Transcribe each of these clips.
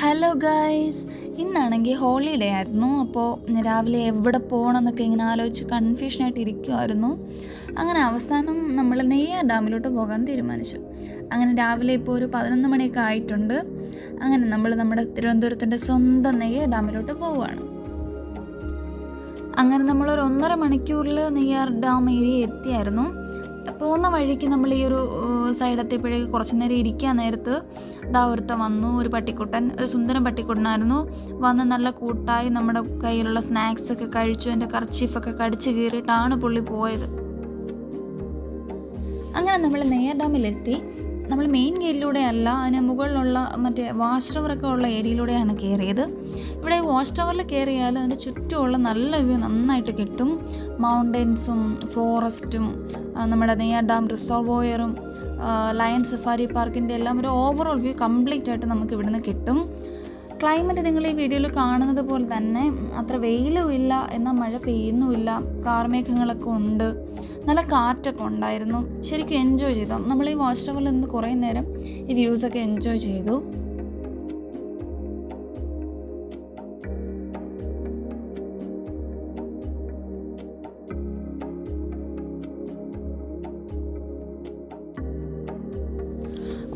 Hello guys, ഇന്നാണെങ്കിൽ holiday ആയിരുന്നു. അപ്പോൾ രാവിലെ എവിടെ പോകണം എന്നൊക്കെ ഇങ്ങനെ ആലോചിച്ച് കൺഫ്യൂഷനായിട്ട് ഇരിക്കുമായിരുന്നു. അങ്ങനെ അവസാനം നമ്മൾ നെയ്യാർ ഡാമിലോട്ട് പോകാൻ തീരുമാനിച്ചു. അങ്ങനെ രാവിലെ ഇപ്പോൾ ഒരു 11 മണിയൊക്കെ ആയിട്ടുണ്ട്. അങ്ങനെ നമ്മൾ നമ്മുടെ തിരുവനന്തപുരത്തിൻ്റെ സ്വന്തം നെയ്യാർ ഡാമിലോട്ട് പോവുകയാണ്. അങ്ങനെ നമ്മളൊരു 1.5 മണിക്കൂറിൽ നെയ്യാർ ഡാം ഏരിയ എത്തിയായിരുന്നു. പോകുന്ന വഴിക്ക് നമ്മൾ ഈ ഒരു സൈഡെത്തിയപ്പോഴേക്ക് കുറച്ച് നേരം ഇരിക്കാൻ നേരത്ത് ഒരുത്തൻ വന്നു. ഒരു പട്ടിക്കുട്ടൻ, ഒരു സുന്ദരം പട്ടിക്കുട്ടനായിരുന്നു. വന്ന് നല്ല കൂട്ടായി നമ്മുടെ കയ്യിലുള്ള സ്നാക്സൊക്കെ കഴിച്ചു. എൻ്റെ കർച്ചീഫൊക്കെ കടിച്ച് കീറിയിട്ടാണ് പുള്ളി പോയത്. അങ്ങനെ നമ്മൾ നെയ്യാർ ഡാമിലെത്തി. നമ്മൾ മെയിൻ ഗേറ്റിലൂടെ അല്ല, അതിന് മുകളിലുള്ള മറ്റേ വാച്ച് ടവറൊക്കെ ഉള്ള ഏരിയയിലൂടെയാണ് കയറിയത്. ഇവിടെ വാച്ച് ടവറിൽ കയറിയാൽ അതിൻ്റെ ചുറ്റുമുള്ള നല്ല വ്യൂ നന്നായിട്ട് കിട്ടും. മൗണ്ടൻസും ഫോറസ്റ്റും നമ്മുടെ നെയ്യാർ ഡാം റിസർവോയറും ലയൺ സഫാരി പാർക്കിൻ്റെ എല്ലാം ഒരു ഓവറോൾ വ്യൂ കംപ്ലീറ്റ് ആയിട്ട് നമുക്ക് ഇവിടുന്ന് കിട്ടും. ക്ലൈമറ്റ് നിങ്ങൾ ഈ വീഡിയോയിൽ കാണുന്നത് പോലെ തന്നെ അത്ര വെയിലും ഇല്ല, എന്നാൽ മഴ പെയ്യുന്നുമില്ല. കാർമേഘങ്ങളൊക്കെ ഉണ്ട്, നല്ല കാറ്റൊക്കെ ഉണ്ടായിരുന്നു. ശരിക്കും എൻജോയ് ചെയ്തു. നമ്മൾ ഈ വാച്ച് ടവറിൽ നിന്ന് കുറേ നേരം ഈ വ്യൂസൊക്കെ എൻജോയ് ചെയ്തു.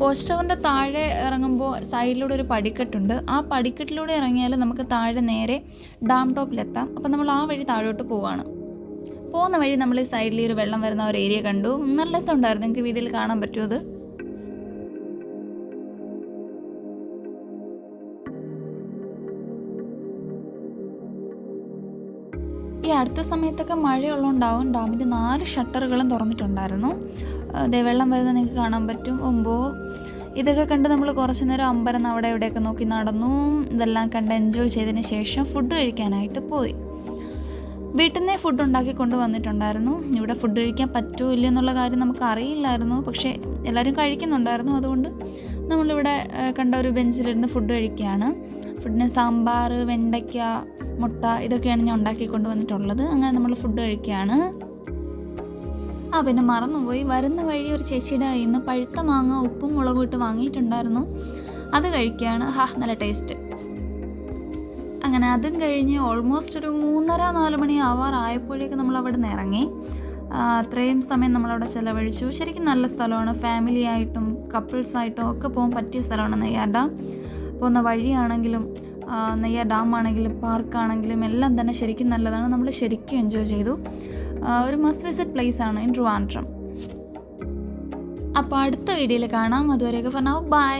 വാച്ച് ടവറിൻ്റെ താഴെ ഇറങ്ങുമ്പോൾ സൈഡിലൂടെ ഒരു പടിക്കെട്ടുണ്ട്. ആ പടിക്കെട്ടിലൂടെ ഇറങ്ങിയാൽ നമുക്ക് താഴെ നേരെ ഡാം ടോപ്പിലെത്താം. അപ്പം നമ്മൾ ആ വഴി താഴോട്ട് പോവുകയാണ്. പോകുന്ന വഴി നമ്മൾ ഈ സൈഡിൽ ഒരു വെള്ളം വരുന്ന ഒരു ഏരിയ കണ്ടു. നല്ല രസമുണ്ടായിരുന്നു. നിങ്ങൾക്ക് വീഡിയോയിൽ കാണാൻ പറ്റുമോ അത്? ഈ അടുത്ത സമയത്തൊക്കെ മഴയുള്ളതുകൊണ്ടാവും ഡാമിൻ്റെ 4 ഷട്ടറുകളും തുറന്നിട്ടുണ്ടായിരുന്നു. വെള്ളം വരുന്നത് നിങ്ങൾക്ക് കാണാൻ പറ്റും. ഇതൊക്കെ കണ്ട് നമ്മൾ കുറച്ച് നേരം അമ്പരം അവിടെ എവിടെയൊക്കെ നോക്കി നടന്നു. ഇതെല്ലാം കണ്ട് എൻജോയ് ചെയ്തതിന് ശേഷം ഫുഡ് കഴിക്കാനായിട്ട് പോയി. വീട്ടിൽ നിന്നേ ഫുഡ് ഉണ്ടാക്കി കൊണ്ടുവന്നിട്ടുണ്ടായിരുന്നു. ഇവിടെ ഫുഡ് കഴിക്കാൻ പറ്റുമോ ഇല്ല എന്നുള്ള കാര്യം നമുക്ക് അറിയില്ലായിരുന്നു. പക്ഷേ എല്ലാവരും കഴിക്കുന്നുണ്ടായിരുന്നു. അതുകൊണ്ട് നമ്മളിവിടെ കണ്ട ഒരു ബെഞ്ചിലിരുന്ന് ഫുഡ് കഴിക്കുകയാണ്. ഫുഡിന് സാമ്പാർ, വെണ്ടയ്ക്ക, മുട്ട ഇതൊക്കെയാണ് ഞാൻ ഉണ്ടാക്കി കൊണ്ടുവന്നിട്ടുള്ളത്. അങ്ങനെ നമ്മൾ ഫുഡ് കഴിക്കുകയാണ്. പിന്നെ മറന്നുപോയി, വരുന്ന വഴി ഒരു ചേച്ചിയുടെ കയ്യിൽ നിന്ന് പഴുത്ത മാങ്ങ ഉപ്പും മുളകും ഇട്ട് വാങ്ങിയിട്ടുണ്ടായിരുന്നു. അത് കഴിക്കുകയാണ്. നല്ല ടേസ്റ്റ്. അങ്ങനെ അതും കഴിഞ്ഞ് ഓൾമോസ്റ്റ് ഒരു 3:30-4 മണി ആവാറായപ്പോഴേക്ക് നമ്മൾ അവിടെ നിന്ന് ഇറങ്ങി. അത്രയും സമയം നമ്മളവിടെ ചിലവഴിച്ചു. ശരിക്കും നല്ല സ്ഥലമാണ്. ഫാമിലി ആയിട്ടും കപ്പിൾസായിട്ടും ഒക്കെ പോകാൻ പറ്റിയ സ്ഥലമാണ് നെയ്യാർ ഡാം. പോകുന്ന വഴിയാണെങ്കിലും നെയ്യാർ ഡാം ആണെങ്കിലും പാർക്കാണെങ്കിലും എല്ലാം തന്നെ ശരിക്കും നല്ലതാണ്. നമ്മൾ ശരിക്കും എൻജോയ് ചെയ്തു. ഒരു മസ്റ്റ് വിസിറ്റ് പ്ലേസ് ആണ് ഇൻ ട്രിവാൻഡ്രം. അപ്പോൾ അടുത്ത വീഡിയോയിൽ കാണാം. അതുവരെയൊക്കെ ഫോർ നൗ ബൈ.